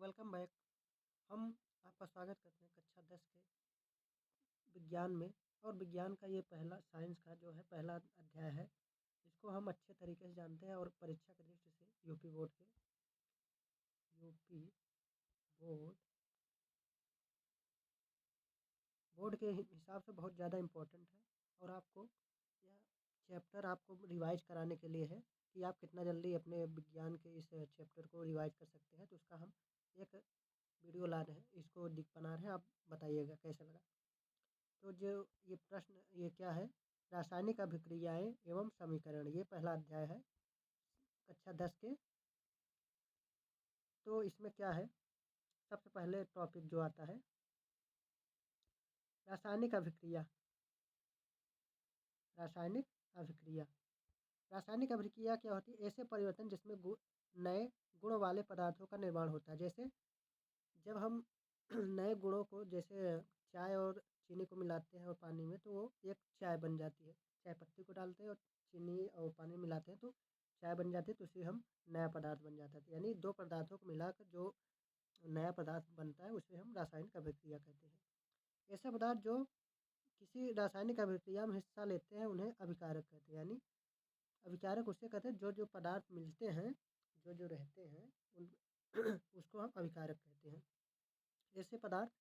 Welcome back. हम आपका स्वागत करते हैं कक्षा 10 के विज्ञान में। और विज्ञान का ये पहला साइंस का जो है पहला अध्याय है। इसको हम अच्छे तरीके से जानते हैं और परीक्षा की दृष्टि से यूपी बोर्ड बोर्ड के हिसाब से बहुत ज़्यादा इम्पोर्टेंट है। और आपको यह चैप्टर आपको रिवाइज कराने के लिए है कि आप कितना जल्दी अपने विज्ञान के इस चैप्टर को रिवाइज कर सकते हैं। तो उसका हम एक वीडियो ला रहे हैं, इसको बना रहे हैं, आप बताइएगा कैसा लगा। तो जो ये प्रश्न ये क्या है, रासायनिक अभिक्रियाएं एवं समीकरण, ये पहला अध्याय है कक्षा 10 के। तो इसमें क्या है, सबसे पहले टॉपिक जो आता है रासायनिक अभिक्रिया। रासायनिक अभिक्रिया रासायनिक अभिक्रिया क्या होती है? ऐसे परिवर्तन जिसमें नए गुण वाले पदार्थों का निर्माण होता है। जैसे जब हम नए गुणों को, जैसे चाय और चीनी को मिलाते हैं और पानी में, तो वो एक चाय बन जाती है। चाय पत्ती को डालते हैं और चीनी और पानी मिलाते हैं तो चाय बन जाती है। तो उससे हम नया पदार्थ बन जाता है। यानी दो पदार्थों को मिलाकर जो नया पदार्थ बनता है उसे हम रासायनिक अभिक्रिया कहते हैं। ऐसे पदार्थ जो किसी रासायनिक अभिक्रिया में हिस्सा लेते हैं उन्हें अभिकारक कहते हैं। यानी अभिकारक उसे कहते हैं जो जो पदार्थ मिलते हैं, जो जो रहते हैं उन उसको हम अभिकारक कहते हैं। ऐसे पदार्थ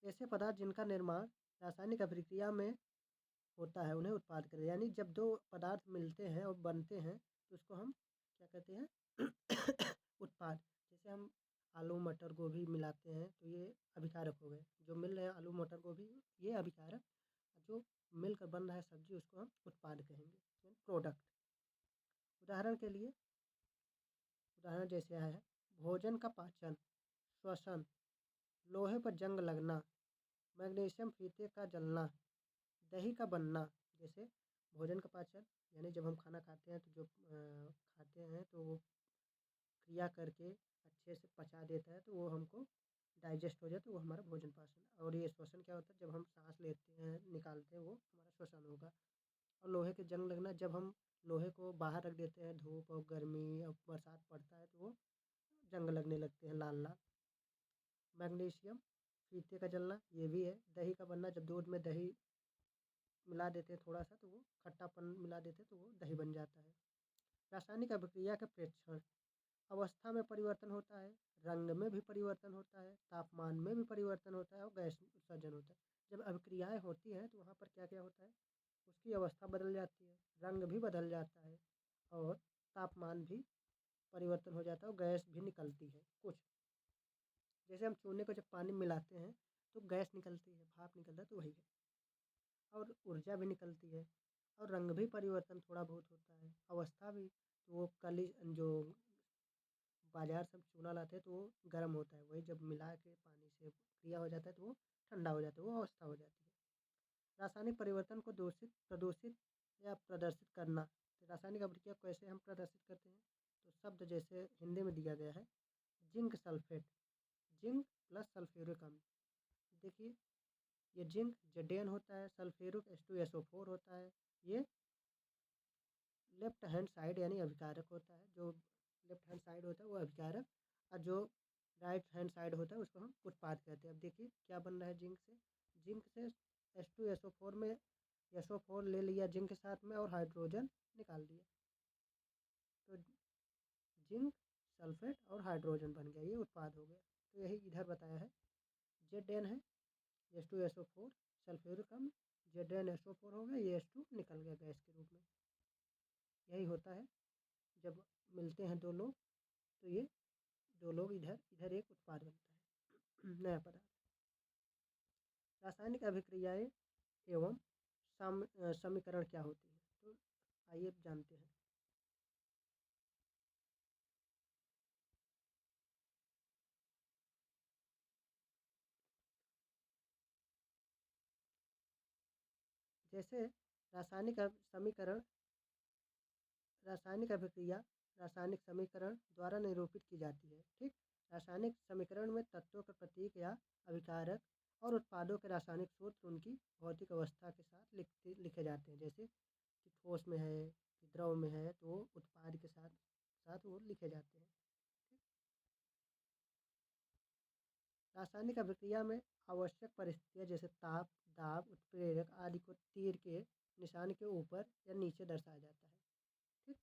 ऐसे पदार्थ जिनका निर्माण रासायनिक अभिक्रिया में होता है उन्हें उत्पाद कहते हैं। यानी जब दो पदार्थ मिलते हैं और बनते हैं तो उसको हम क्या कहते हैं उत्पाद। जैसे हम आलू मटर गोभी मिलाते हैं तो ये अभिकारक हो गए। जो मिल रहे हैं आलू मटर गोभी, ये अभिकारक। जो मिलकर बन रहा है सब्जी, उसको हम उत्पाद कहेंगे, यानी प्रोडक्ट। उदाहरण के लिए उदाहरण जैसे है भोजन का पाचन, श्वसन, लोहे पर जंग लगना, मैग्नीशियम फीते का जलना, दही का बनना। जैसे भोजन का पाचन, यानी जब हम खाना खाते हैं तो जो खाते हैं तो वो क्रिया करके अच्छे से पचा देता है तो वो हमको डाइजेस्ट हो जाए तो वो हमारा भोजन पाचन। और ये श्वसन क्या होता है, जब हम सांस लेते हैं निकालते हैं वो हमारा श्वसन होगा। और लोहे के जंग लगना, जब हम लोहे को बाहर रख देते हैं, धूप और गर्मी और बरसात पड़ता है तो वो जंग लगने लगते हैं लाल लाल। मैग्नीशियम फीते का जलना ये भी है। दही का बनना, जब दूध में दही मिला देते हैं थोड़ा सा तो वो खट्टापन मिला देते हैं तो वो दही बन जाता है। रासायनिक अभिक्रिया का प्रेक्षण, अवस्था में परिवर्तन होता है, रंग में भी परिवर्तन होता है, तापमान में भी परिवर्तन होता है और गैस उत्सर्जन होता है। जब अभिक्रियाएं होती हैं तो वहाँ पर क्या क्या होता है, उसकी अवस्था बदल जाती है, रंग भी बदल जाता है और तापमान भी परिवर्तन हो जाता है और गैस भी निकलती है कुछ। जैसे हम चूने को जब पानी में मिलाते हैं तो गैस निकलती है, भाप निकलता है, तो वही है। और ऊर्जा भी निकलती है और रंग भी परिवर्तन थोड़ा बहुत होता है, अवस्था भी। तो वो कली जो बाजार से हम चूना लाते हैं तो वो गर्म होता है, वही जब मिला के पानी से क्रिया हो जाता है तो वो ठंडा हो जाता है, वो अवस्था हो जाती है। रासायनिक परिवर्तन को प्रदूषित या प्रदर्शित करना। तो रासायनिक अभिक्रिया को कैसे हम प्रदर्शित करते हैं, तो शब्द जैसे हिंदी में दिया गया है zinc sulphate, zinc plus sulphuric अम्ल। देखिए ये जिंक जेडेन होता है, सल्फ्यूरिक H2SO4 होता है। ये लेफ्ट हैंड साइड यानी अभिकारक होता है। जो लेफ्ट हैंड साइड होता है वो अभिकारक, और जो राइट हैंड साइड होता है उसको हम उत्पाद कहते हैं। अब देखिए क्या बन रहा है जिंक से H2SO4 में SO4 ले लिया जिंक के साथ में और हाइड्रोजन निकाल दिया, तो जिंक सल्फेट और हाइड्रोजन बन गया, ये उत्पाद हो गया। तो यही इधर बताया है, जेड है H2SO4 सल्फ्यूरिक अम्ल, ZnSO4 हो गया, ये H2 निकल गया गैस के रूप में। यही होता है जब मिलते हैं दो लोग तो ये दो लोग इधर इधर एक उत्पाद बनता है नया पदार्थ। रासायनिक अभिक्रियाएं एवं समीकरण क्या होती है, तो आइए जानते हैं। जैसे समीकरण, रासायनिक अभिक्रिया रासायनिक समीकरण द्वारा निरूपित की जाती है। ठीक, रासायनिक समीकरण में तत्वों के प्रतीक या अभिकारक और उत्पादों के रासायनिक सूत्र उनकी भौतिक अवस्था के साथ लिखे जाते हैं। जैसे कि ठोस में है कि द्रव में है तो वो उत्पाद के साथ साथ वो लिखे जाते हैं। ठीक, रासायनिक अभिक्रिया में आवश्यक परिस्थितियाँ जैसे ताप, दाब, उत्प्रेरक आदि को तीर के निशान के ऊपर या नीचे दर्शाया जाता है। ठीक,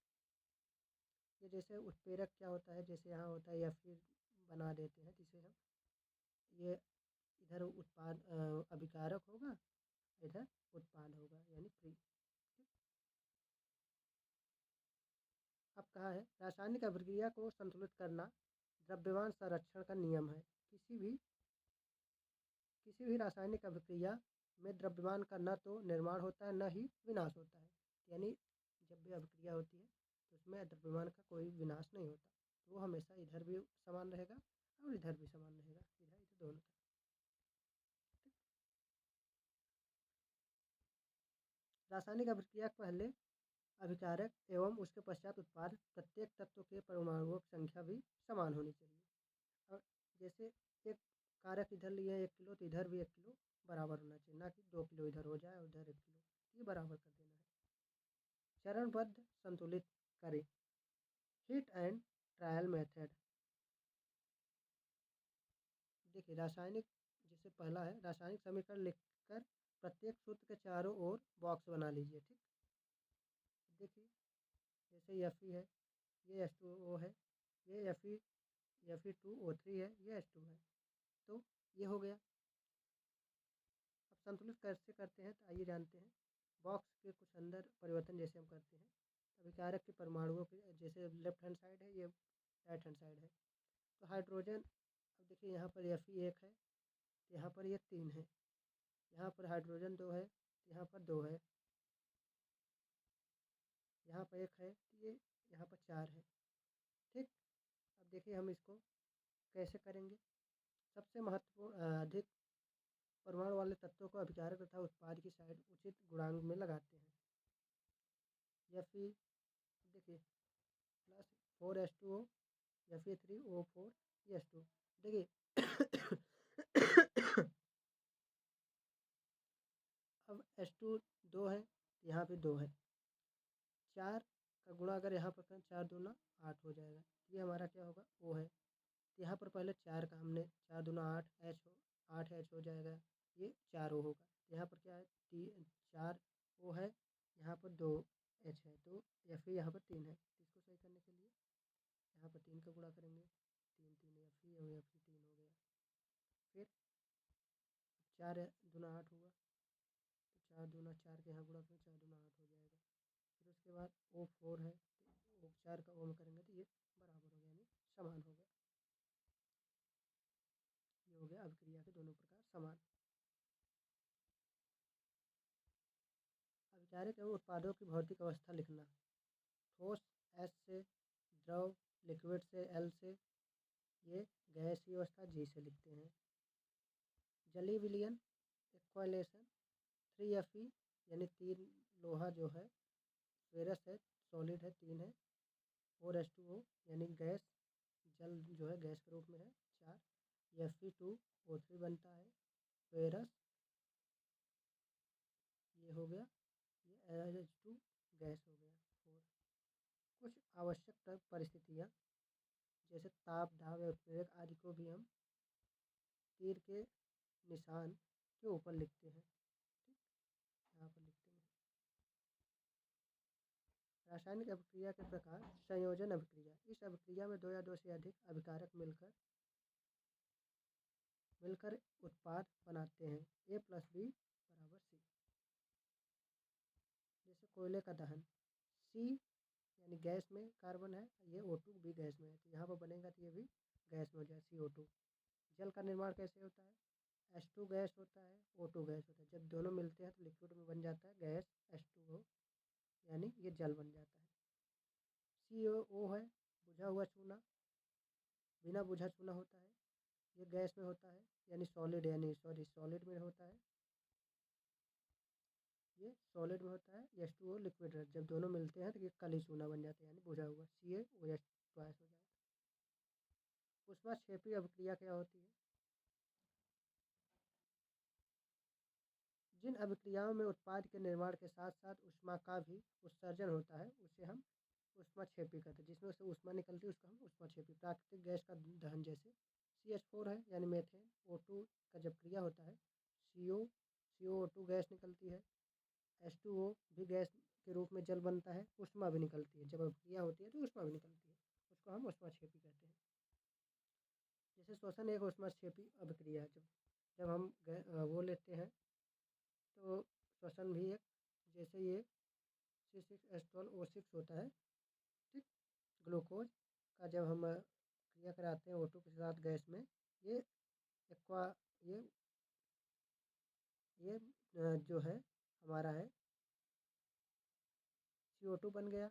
ये जैसे उत्प्रेरक क्या होता है, जैसे यहाँ होता है या फिर बना देते हैं जिसे हम ये इधर अभिकारक होगा, इधर उत्पाद होगा यानी फ्री। अब कहा है रासायनिक अभिक्रिया को संतुलित करना द्रव्यमान संरक्षण का नियम है। किसी भी रासायनिक अभिक्रिया में द्रव्यमान का न तो निर्माण होता है न ही विनाश होता है। यानी जब भी अभिक्रिया होती है तो उसमें द्रव्यमान का कोई विनाश नहीं होता, तो वो हमेशा इधर भी समान रहेगा और इधर भी समान रहेगा, इधर इधर दोनों तरफ। रासायनिक अभिक्रिया पहले अभिकारक एवं उसके पश्चात उत्पाद प्रत्येक तत्व के परमाणुओं की संख्या भी समान होनी चाहिए। और जैसे एक कारक इधर लिए 1 किलो तो इधर भी 1 किलो बराबर होना चाहिए, ना कि 2 किलो इधर हो जाए और उधर 1 किलो, ये बराबर कर देना है। चरणबद्ध संतुलित करें। Hit and trial method. देखिए रासायनिक, जैसे पहला है रासायनिक समीकरण लिखकर प्रत्येक सूत्र के चारों ओर बॉक्स बना लीजिए। ठीक, देखिए जैसे Fe है, ये H2O है, ये Fe2O3 है, ये H2 है, तो ये हो गया। अब संतुलित कैसे करते हैं तो आइए जानते हैं। बॉक्स के कुछ अंदर परिवर्तन जैसे हम करते हैं, अभिकारक के परमाणुओं के जैसे लेफ्ट हैंड साइड है, ये राइट हैंड साइड है, तो हाइड्रोजन, अब देखिए यहाँ पर Fe1 है, यहाँ पर ये 3 है, यहाँ पर हाइड्रोजन 2 है, यहाँ पर 2 है, यहाँ पर 1 है, तो ये यहाँ पर 4 है। ठीक, अब देखिए हम इसको कैसे करेंगे। सबसे महत्वपूर्ण अधिक परमाणु वाले तत्वों को अभिकारक तथा उत्पाद की साइड उचित गुणांक में लगाते हैं। Fe देखिए प्लस 4H2O, Fe3O4 H2। देखिए अब H2 2 है, यहाँ पे 2 है, 4 का गुणा अगर यहाँ पर करें 4 दूना 8 हो जाएगा, ये हमारा क्या होगा O है। यहाँ पर पहले 4 का हमने 4 दूना 8 H हो जाएगा, ये 4 O होगा। यहाँ पर क्या है 4 O है, यहाँ पर 2 H है, तो Fe यहाँ पर 3 है। इसको सही करने के लिए यहाँ पर 3 का गुणा करेंगे, 3 3 Fe और Fe 3 हो गया। फिर 4 दूना 8 हुआ, तो 4 दूना 4 के यहाँ गुणा करें 4 दूना 8 हो जाएगा। फिर उसके बाद O4 है, तो 4 का ओम करेंगे तो ये बराबर हो गया, यानी समान हो गया। ये हो गया अभिक्रिया के दोनों प्रकार समान। अभिकारक एवं उत्पादों की भौतिक अवस्था लिखना। ठोस S से, द्रव लिक्विड से L से, ये गैसीय अवस्था G से लिखते हैं। जलीय विलयन एक्वालेशन 3Fe यानी 3 लोहा जो है, फेरस है सॉलिड है 3 है, और H2O यानी गैस, जल जो है गैस के रूप में है 4, Fe2O3 बनता है, फेरस ये हो गया, ये H2 गैस हो गया 4। कुछ आवश्यक परिस्थितियाँ जैसे ताप, दाब या उत्प्रेरक आदि को भी हम तीर के निशान के ऊपर लिखते हैं। ठीक, यहाँ पर लिखते हैं। रासायनिक अभिक्रिया के प्रकार। संयोजन अभिक्रिया। इस अभिक्रिया में 2 या 2 से अधिक अभिकारक मिलकर उत्पाद बनाते हैं। A + B = C। जैसे कोयले का दहन, C यानी गैस में कार्बन है, ये O2 भी गैस में है, तो यहाँ पर बनेगा तो ये भी गैस में हो जाए CO2। जल का निर्माण कैसे होता है, H2 गैस होता है, O2 गैस होता है, जब दोनों मिलते हैं तो लिक्विड में बन जाता है गैस H2O, यानी ये जल बन जाता है। COO है बुझा हुआ चूना, बिना बुझा चूना होता है, ये गैस में होता है, यानी सॉलिड में होता है, ये सॉलिड में होता है। H2O लिक्विड है, जब दोनों मिलते हैं तो ये काली चूना बन जाता है, यानी बुझा हुआ CaOH ट्वाइस हो जाएगा। ऊष्माक्षेपी अभिक्रिया क्या होती है। जिन अभिक्रियाओं में उत्पाद के निर्माण के साथ साथ ऊष्मा का भी उत्सर्जन होता है उसे हम ऊष्माक्षेपी कहते हैं। जिसमें से ऊष्मा निकलती है उसको हम ऊष्माक्षेपी। प्राकृतिक गैस का दहन जैसे CH4 है यानी मेथेन, O2 का जब क्रिया होता है COO2 गैस निकलती है, H2O भी गैस के रूप में जल बनता है, ऊष्मा भी निकलती है। जब अभिक्रिया होती है तो ऊष्मा भी निकलती है, उसको हम ऊष्माक्षेपी कहते हैं। जैसे श्वसन एक ऊष्माक्षेपी अभिक्रिया है। जब जब हम वो लेते हैं तो श्वसन भी एक, जैसे ये C6H12O6 होता है, ठीक, ग्लूकोज का जब हम क्रिया कराते हैं O2 के साथ गैस में, ये एक्वा ये जो है हमारा है CO2 बन गया,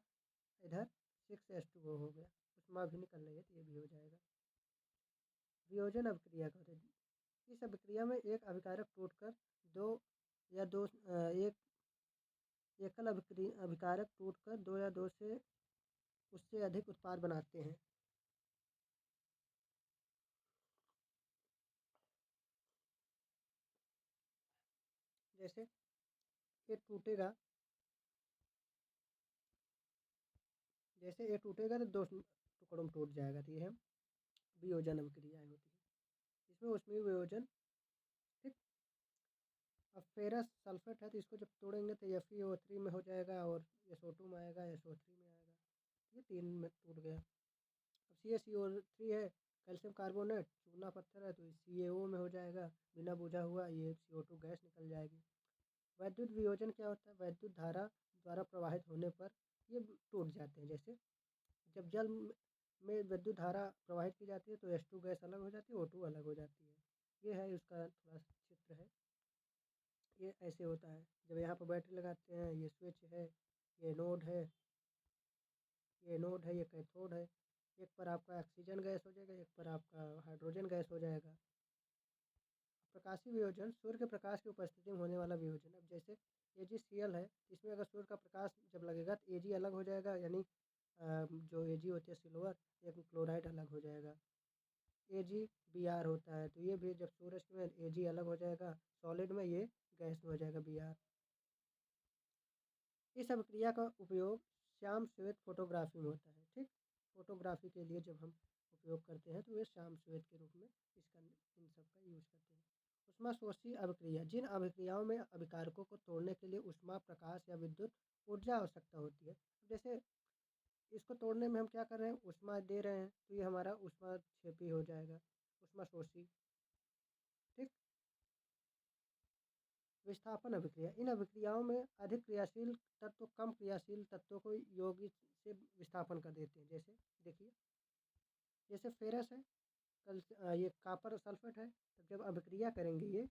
इधर 6H2O हो गया, ऊष्मा भी निकल रही है तो ये भी हो जाएगा। वियोजन अभिक्रिया कहते हैं। इस अभिक्रिया में एक अभिकारक टूटकर दो या दो एक एकल अभिकारक टूटकर दो या दो से उससे अधिक उत्पाद बनाते हैं। जैसे ये टूटेगा, जैसे ये टूटेगा तो दो टुकड़ों में टूट जाएगा, तो ये है वियोजन अभिक्रियाएं होती है। इसमें ऊष्मीय वियोजन, ठीक। अब फेरस सल्फेट है तो इसको जब तोड़ेंगे तो FeO3 में हो जाएगा और SO2 में आएगा, SO3 में आएगा, ये 3 में टूट गया। अब CaCO3 है, कैल्शियम कार्बोनेट, चूना पत्थर है तो CaO में हो जाएगा, बिना बुझा हुआ ये CO2 गैस निकल जाएगी। वैद्युत वियोजन क्या होता है? वैद्युत धारा द्वारा प्रवाहित होने पर ये टूट जाते हैं। जैसे जब जल में विद्युत धारा प्रवाहित की जाती है तो H2 गैस अलग हो जाती है, O2 अलग हो जाती है। ये है उसका थोड़ा चित्र है, ये ऐसे होता है। जब यहाँ पर बैटरी लगाते हैं, ये स्विच है, ये नोड है, ये कैथोड है। एक पर आपका ऑक्सीजन गैस हो जाएगा, एक पर आपका हाइड्रोजन गैस हो जाएगा। प्रकाशीय वियोजन, सूर्य के प्रकाश की उपस्थिति में होने वाला वियोजन। अब जैसे AgCl है, इसमें अगर सूर्य का प्रकाश जब लगेगा तो Ag अलग हो जाएगा, यानी जो Ag होती है सिल्वर, एक क्लोराइड अलग हो जाएगा। AgBr होता है, तो ये भी जब सूरज में Ag अलग हो जाएगा सॉलिड में, ये गैस में हो जाएगा Br। इस अभिक्रिया का उपयोग श्याम श्वेत फोटोग्राफी में होता है, ठीक। फोटोग्राफी के लिए जब हम उपयोग करते हैं तो ये श्याम श्वेत के रूप में इन सब का यूज करते हैं। ऊष्मा शोषी अभिक्रिया, जिन अभिक्रियाओं में अभिकारकों को तोड़ने के लिए ऊष्मा, प्रकाश या विद्युत ऊर्जा आवश्यकता होती है। जैसे इसको तोड़ने में हम क्या कर रहे हैं, ऊष्मा दे रहे हैं, तो ये हमारा ऊष्माक्षेपी हो जाएगा, ऊष्मा शोषी, ठीक। विस्थापन अभिक्रिया, इन अभिक्रियाओं में अधिक क्रियाशील तत्व कम क्रियाशील तत्वों को यौगिक से विस्थापन कर देते हैं। जैसे देखिए, जैसे फेरस है, कल ये कॉपर सल्फेट है, तो जब अभिक्रिया करेंगे ये